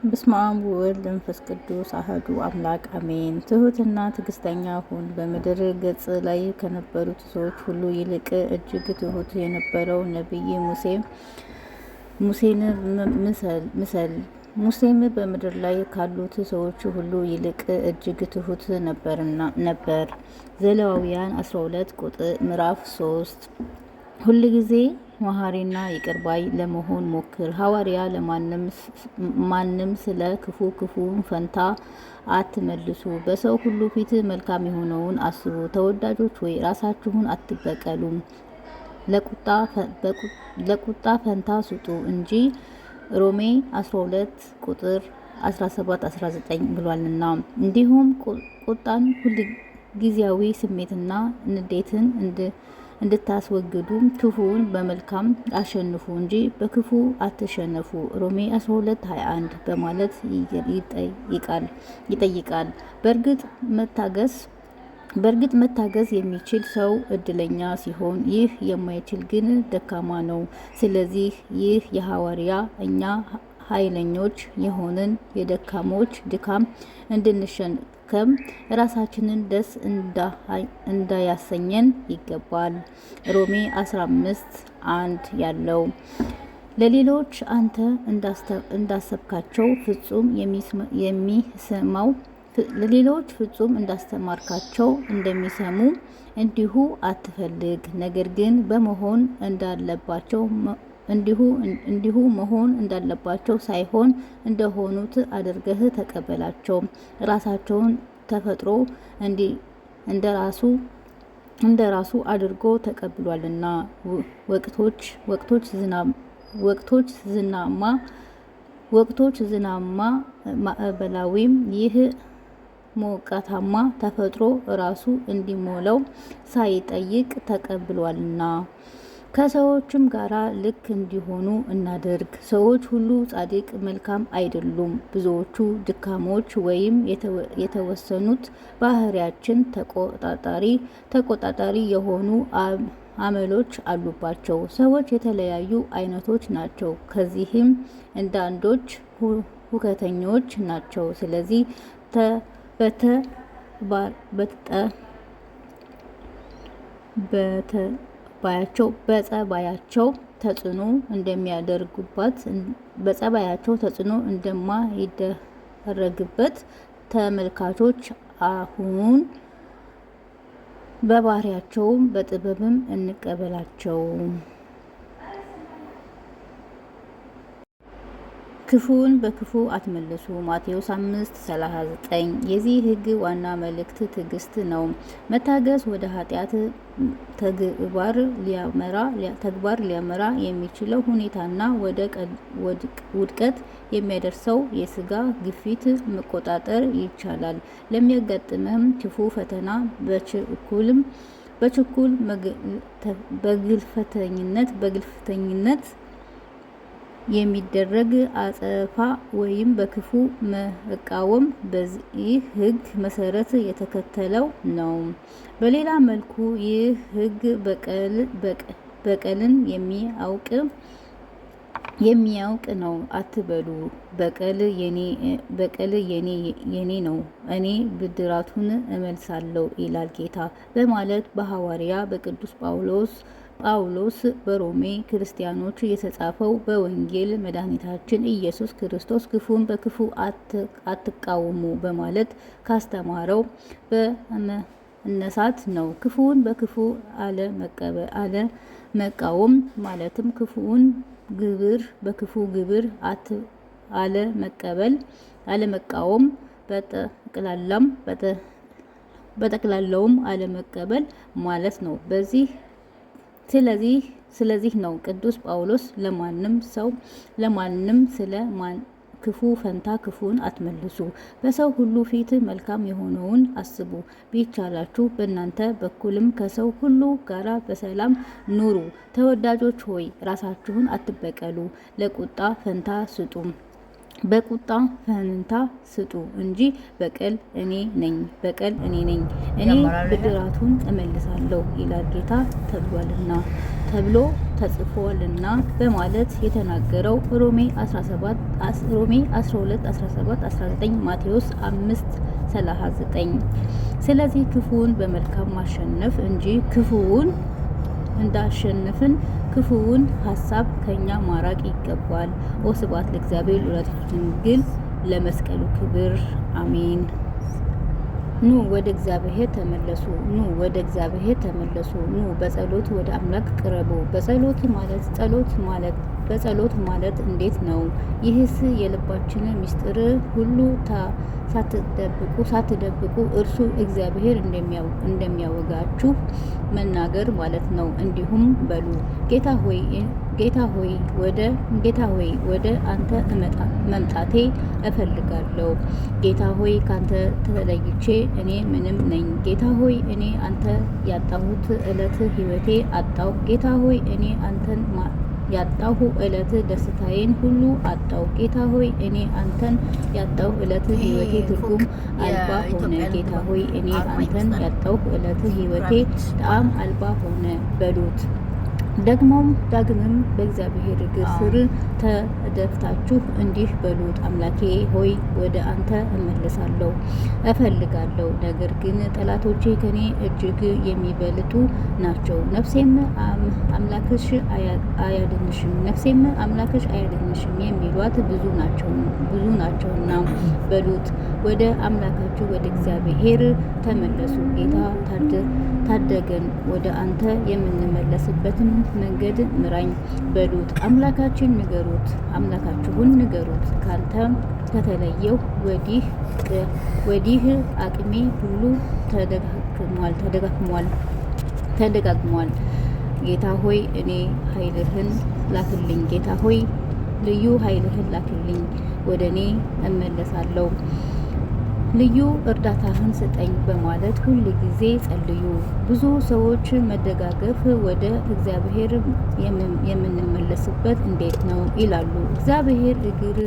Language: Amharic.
በስመ አብ ወወልድ ወመንፈስ ቅዱስ አሐዱ አምላክ አሜን። ትሑትና ትዕግስተኛ ሁን። በምድር ገጽ ላይ ከነበሩት ሰዎች ሁሉ ይልቅ እጅግ ትሑት የነበረው ነቢይ ሙሴን ምሰል። ሙሴም በምድር ላይ ካሉት ሰዎች ሁሉ ይልቅ እጅግ ትሑት ነበር። ዘሌዋውያን 12 ምዕራፍ 3 ሁልጊዜ መሐሪና ይቅር ባይ ለመሆን ሞክር። ሐዋርያ ለማንም ስለ ክፉ ፈንታ አትመልሱ። በሰው ሁሉ ፊት መልካም የሆነውን አስቡ። ተወዳጆች ሆይ ራሳችሁን አትበቀሉ፣ ለቁጣ ፈንታ ስጡ እንጂ ሮሜ 12 ቁጥር 17-19 ብሏልና። እንዲሁም ቁጣን፣ ሁልጊዜያዊ ስሜትና ንዴትን እንድታስወግዱ ክፉውን በመልካም አሸንፉ እንጂ በክፉ አትሸነፉ ሮሜ 12:21 በማለት ይጠይቃል። በእርግጥ መታገስ የሚችል ሰው እድለኛ ሲሆን፣ ይህ የማይችል ግን ደካማ ነው። ስለዚህ ይህ የሐዋርያ እኛ ኃይለኞች የሆንን የደካሞች ድካም እንድንሸከም ራሳችንን ደስ እንዳያሰኘን ይገባል። ሮሜ 15:1 ያለው ለሌሎች አንተ እንዳሰብካቸው ፍጹም ለሌሎች ፍጹም እንዳስተማርካቸው እንደሚሰሙ እንዲሁ አትፈልግ። ነገር ግን እንዲሁ መሆን እንዳለባቸው ሳይሆን እንደሆኑት አድርገህ ተቀበላቸው። ራሳቸውን ተፈጥሮ እንደራሱ አድርጎ ተቀብሏልና። ወቅቶች ዝናማ ማዕበላዊም ይህ ሞቃታማ ተፈጥሮ ራሱ እንዲሞላው ሳይጠይቅ ተቀብሏልና። ከሰዎችም ጋር ልክ እንዲሆኑ እናድርግ። ሰዎች ሁሉ ጻድቅ፣ መልካም አይደሉም። ብዙዎቹ ድካሞች ወይም የተወሰኑት ባህሪያችን ተቆጣጣሪ የሆኑ አመሎች አሉባቸው። ሰዎች የተለያዩ አይነቶች ናቸው። ከዚህም አንዳንዶች ሁከተኞች ናቸው። ስለዚህ በጸባያቸው ተጽዕኖ እንደማይደረግበት ተመልካቾች አሁን በባህሪያቸውም በጥበብም እንቀበላቸው። ክፉውን በክፉ አትመልሱ። ማቴዎስ 5:39 የዚህ ሕግ ዋና መልእክት ትዕግስት ነው። መታገስ ወደ ኃጢአት ተግባር ሊያመራ የሚችለው ሁኔታና ወደ ውድቀት የሚያደርሰው የስጋ ግፊት መቆጣጠር ይቻላል። ለሚያጋጥምህም ክፉ ፈተና በግልፍተኝነት የሚደረግ አጸፋ ወይም በክፉ መቃወም በዚህ ሕግ መሰረት የተከተለው ነው። በሌላ መልኩ ይህ ሕግ በቀልን የሚያውቅ ነው አትበሉ። በቀል የኔ ነው፣ እኔ ብድራቱን እመልሳለሁ ይላል ጌታ በማለት በሐዋርያ በቅዱስ ጳውሎስ በሮሜ ክርስቲያኖች የተጻፈው በወንጌል መድኃኒታችን ኢየሱስ ክርስቶስ ክፉን በክፉ አትቃወሙ በማለት ካስተማረው በመነሳት ነው። ክፉን በክፉ አለመቃወም ማለትም ክፉውን ግብር በክፉ ግብር አለመቃወም፣ በጠቅላላውም አለመቀበል ማለት ነው። ስለዚህ ነው ቅዱስ ጳውሎስ ለማንም ስለ ክፉ ፈንታ ክፉን አትመልሱ፣ በሰው ሁሉ ፊት መልካም የሆነውን አስቡ፣ ቢቻላችሁ በእናንተ በኩልም ከሰው ሁሉ ጋር በሰላም ኑሩ። ተወዳጆች ሆይ ራሳችሁን አትበቀሉ፣ በቁጣ ፈንታ ስጡ እንጂ በቀል እኔ ነኝ፣ እኔ ብድራቱን እመልሳለሁ ይላል ጌታ ተብሎ ተጽፏልና በማለት የተናገረው ሮሜ 12:17-19 ማቴዎስ 5:39። ስለዚህ ክፉውን በመልካም ማሸነፍ እንጂ ክፉውን እንዳሸነፍን ክፉውን ሀሳብ ከኛ ማራቅ ይገባል። ወስብሐት ለእግዚአብሔር ወለወላዲቱ ድንግል ለመስቀሉ ክብር አሜን። ኑ ወደ እግዚአብሔር ተመለሱ። ኑ ወደ እግዚአብሔር ተመለሱ። ኑ በጸሎት ወደ አምላክ ቅረቡ። በጸሎት ማለት እንዴት ነው? ይህስ የልባችን ምስጢር ሁሉ ሳትደብቁ እርሱ እግዚአብሔር እንደሚያወጋችሁ መናገር ማለት ነው። እንዲሁም በሉ ጌታ ሆይ ወደ አንተ መምጣቴ እፈልጋለሁ። ጌታ ሆይ ካንተ ተለይቼ እኔ ምንም ነኝ። ጌታ ሆይ እኔ አንተ ያጣሁት ዕለት ሕይወቴ አጣሁ። ጌታ ሆይ እኔ አንተን ያጣሁ ዕለት ደስታዬን ሁሉ አጣሁ። ጌታ ሆይ እኔ አንተን ያጣሁ ዕለት ሕይወቴ ትርጉም አልባ ሆነ። ጌታ ሆይ እኔ አንተን ያጣሁ ዕለት ሕይወቴ ጣዕም አልባ ሆነ በሉት። ዳግምም በእግዚአብሔር እግር ስር ተደፍታችሁ እንዲህ በሉት፣ አምላኬ ሆይ ወደ አንተ እፈልጋለሁ። ነገር ግን ጠላቶቼ ከኔ እጅግ የሚበልጡ ናቸው። ነፍሴም አምላክሽ አያድንሽም የሚሏት ብዙ ናቸውና በሉት። ወደ አምላካችሁ ወደ እግዚአብሔር ተመለሱ። ጌታ ታደገን፣ ወደ አንተ የምንመለስበትን መንገድ ምራኝ በሉት። አምላካችሁን ንገሩት። ካንተ ከተለየው ወዲህ አቅሜ ሁሉ ተደጋግሟል። ጌታ ሆይ እኔ ኃይልህን ላክልኝ። ጌታ ሆይ ልዩ ኃይልህን ላክልኝ። ወደ እኔ እመለሳለሁ። ልዩ እርዳታህን ስጠኝ በማለት ሁል ጊዜ ጸልዩ። ብዙ ሰዎች መደጋገፍ ወደ እግዚአብሔር የምንመለስበት እንዴት ነው ይላሉ። እግዚአብሔር እግር